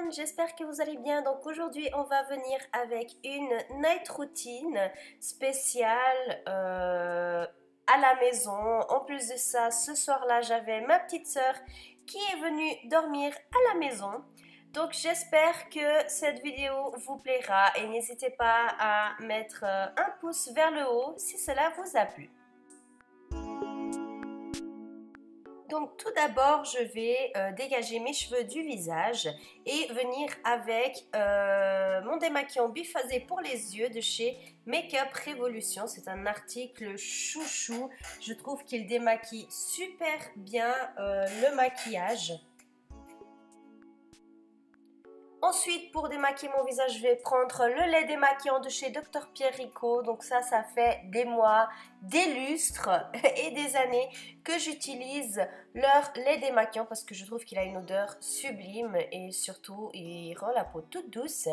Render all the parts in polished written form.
monde, j'espère que vous allez bien. Donc aujourd'hui on va venir avec une night routine spéciale à la maison. En plus de ça, ce soir-là j'avais ma petite soeur qui est venue dormir à la maison. Donc j'espère que cette vidéo vous plaira et n'hésitez pas à mettre un pouce vers le haut si cela vous a plu. Donc tout d'abord, je vais dégager mes cheveux du visage et venir avec mon démaquillant biphasé pour les yeux de chez Make-up Revolution. C'est un article chouchou. Je trouve qu'il démaquille super bien le maquillage. Ensuite, pour démaquiller mon visage, je vais prendre le lait démaquillant de chez Dr Pierrico. Donc ça fait des mois, des lustres et des années que j'utilise leur lait démaquillant parce que je trouve qu'il a une odeur sublime et surtout, il rend la peau toute douce.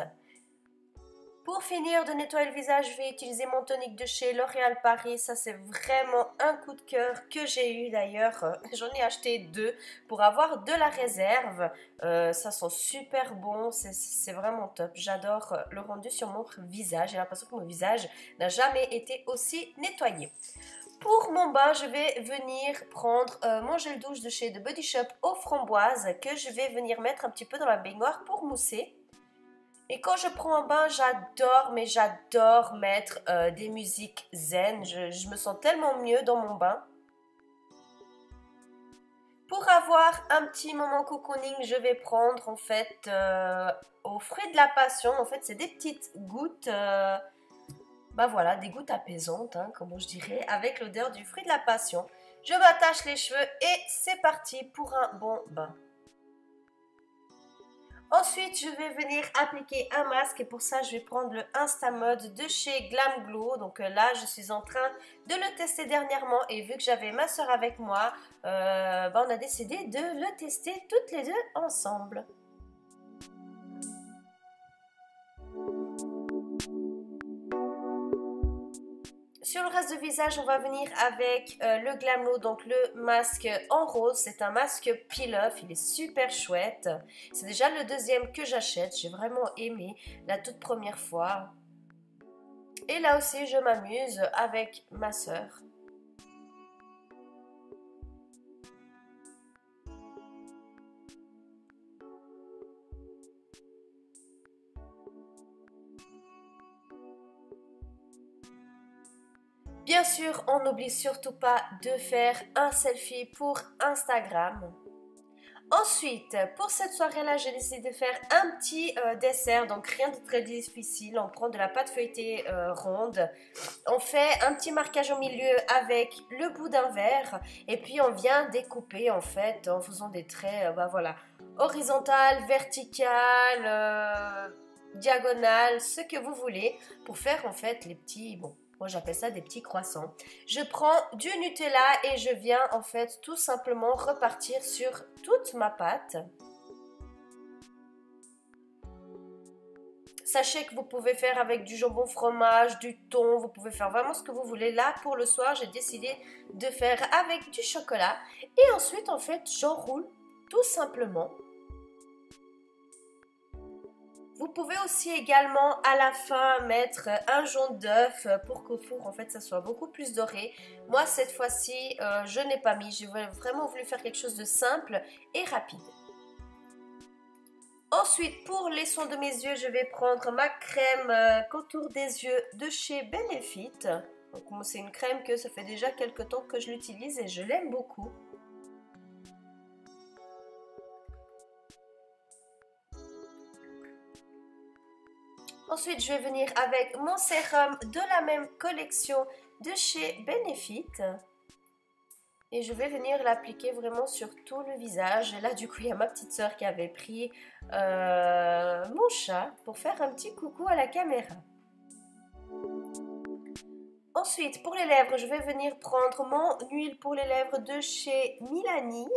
Pour finir de nettoyer le visage, je vais utiliser mon tonique de chez L'Oréal Paris. Ça, c'est vraiment un coup de cœur que j'ai eu d'ailleurs. J'en ai acheté 2 pour avoir de la réserve. Ça sent super bon, c'est vraiment top. J'adore le rendu sur mon visage. J'ai l'impression que mon visage n'a jamais été aussi nettoyé. Pour mon bain, je vais venir prendre mon gel douche de chez The Body Shop aux framboises que je vais venir mettre un petit peu dans la baignoire pour mousser. Et quand je prends un bain, j'adore, mais j'adore mettre des musiques zen. Je me sens tellement mieux dans mon bain. Pour avoir un petit moment cocooning, je vais prendre en fait au fruit de la passion. En fait, c'est des petites gouttes, bah voilà, des gouttes apaisantes, hein, comme je dirais, avec l'odeur du fruit de la passion. Je m'attache les cheveux et c'est parti pour un bon bain. Ensuite, je vais venir appliquer un masque et pour ça, je vais prendre le Instamode de chez Glam Glow. Donc là, je suis en train de le tester dernièrement et vu que j'avais ma soeur avec moi, on a décidé de le tester toutes les deux ensemble. Sur le reste du visage, on va venir avec le Glam Glow, donc le masque en rose. C'est un masque peel-off, il est super chouette. C'est déjà le deuxième que j'achète, j'ai vraiment aimé la toute première fois. Et là aussi, je m'amuse avec ma soeur. Bien sûr, on n'oublie surtout pas de faire un selfie pour Instagram. Ensuite, pour cette soirée-là, j'ai décidé de faire un petit dessert, donc rien de très difficile. On prend de la pâte feuilletée ronde, on fait un petit marquage au milieu avec le bout d'un verre et puis on vient découper en fait en faisant des traits, voilà, horizontales, verticales, diagonales, ce que vous voulez pour faire en fait les petits, bon. Moi, j'appelle ça des petits croissants. Je prends du Nutella et je viens en fait tout simplement repartir sur toute ma pâte. Sachez que vous pouvez faire avec du jambon fromage, du thon, vous pouvez faire vraiment ce que vous voulez. Là, pour le soir, j'ai décidé de faire avec du chocolat. Et ensuite, en fait, j'enroule tout simplement. Vous pouvez aussi également à la fin mettre un jaune d'œuf pour qu'au four en fait ça soit beaucoup plus doré. Moi cette fois-ci je n'ai pas mis, j'ai vraiment voulu faire quelque chose de simple et rapide. Ensuite pour les soins de mes yeux je vais prendre ma crème contour des yeux de chez Benefit. Donc c'est une crème que ça fait déjà quelques temps que je l'utilise et je l'aime beaucoup. Ensuite, je vais venir avec mon sérum de la même collection de chez Benefit. Et je vais venir l'appliquer vraiment sur tout le visage. Et là, du coup, il y a ma petite soeur qui avait pris mon chat pour faire un petit coucou à la caméra. Ensuite, pour les lèvres, je vais venir prendre mon huile pour les lèvres de chez Milani.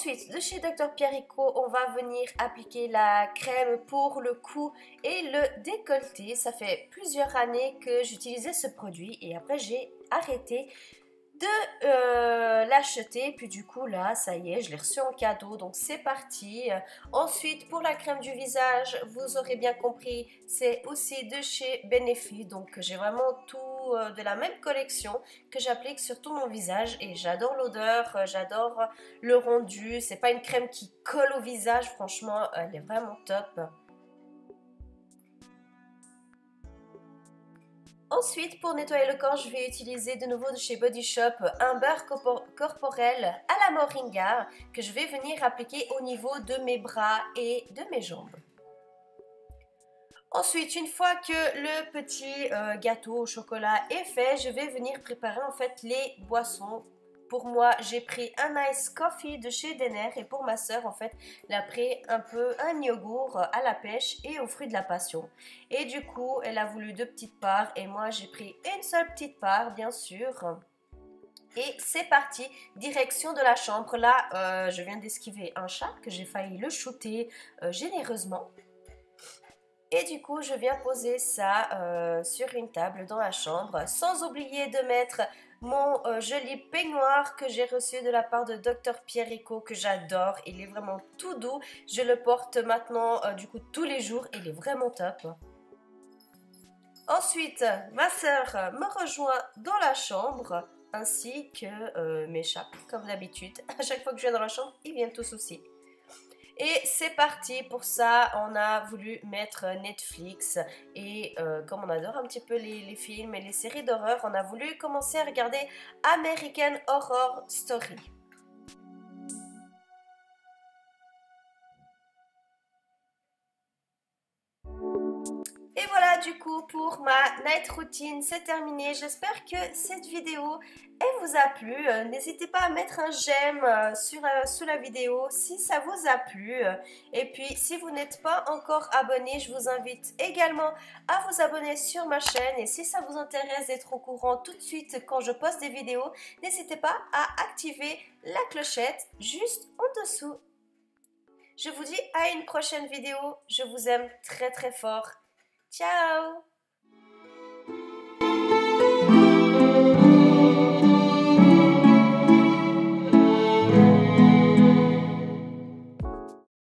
Ensuite, de chez Dr Pierrico, on va venir appliquer la crème pour le cou et le décolleté. Ça fait plusieurs années que j'utilisais ce produit et après j'ai arrêté de l'acheter. Puis du coup là, ça y est, je l'ai reçu en cadeau, donc c'est parti. Ensuite, pour la crème du visage, vous aurez bien compris, c'est aussi de chez Benefit. Donc j'ai vraiment tout de la même collection que j'applique sur tout mon visage et j'adore l'odeur, j'adore le rendu. C'est pas une crème qui colle au visage, franchement, elle est vraiment top. Ensuite, pour nettoyer le corps, je vais utiliser de nouveau de chez Body Shop un beurre corporel à la moringa que je vais venir appliquer au niveau de mes bras et de mes jambes. Ensuite, une fois que le petit gâteau au chocolat est fait, je vais venir préparer en fait les boissons. Pour moi, j'ai pris un ice coffee de chez Denner et pour ma soeur, en fait, elle a pris un peu un yogourt à la pêche et aux fruits de la passion. Et du coup, elle a voulu 2 petites parts et moi, j'ai pris une seule petite part, bien sûr. Et c'est parti, direction de la chambre. Là, je viens d'esquiver un chat que j'ai failli le shooter généreusement. Et du coup, je viens poser ça sur une table dans la chambre, sans oublier de mettre mon joli peignoir que j'ai reçu de la part de Dr Pierrico, que j'adore. Il est vraiment tout doux. Je le porte maintenant du coup tous les jours. Il est vraiment top. Ensuite, ma soeur me rejoint dans la chambre, ainsi que mes chats, comme d'habitude. À chaque fois que je viens dans la chambre, ils viennent tous aussi. Et c'est parti, pour ça on a voulu mettre Netflix et comme on adore un petit peu les films et les séries d'horreur, on a voulu commencer à regarder American Horror Story. Et voilà, du coup, pour ma night routine, c'est terminé. J'espère que cette vidéo, elle vous a plu. N'hésitez pas à mettre un j'aime sous la vidéo si ça vous a plu. Et puis, si vous n'êtes pas encore abonné, je vous invite également à vous abonner sur ma chaîne. Et si ça vous intéresse d'être au courant tout de suite quand je poste des vidéos, n'hésitez pas à activer la clochette juste en dessous. Je vous dis à une prochaine vidéo. Je vous aime très très fort. Ciao!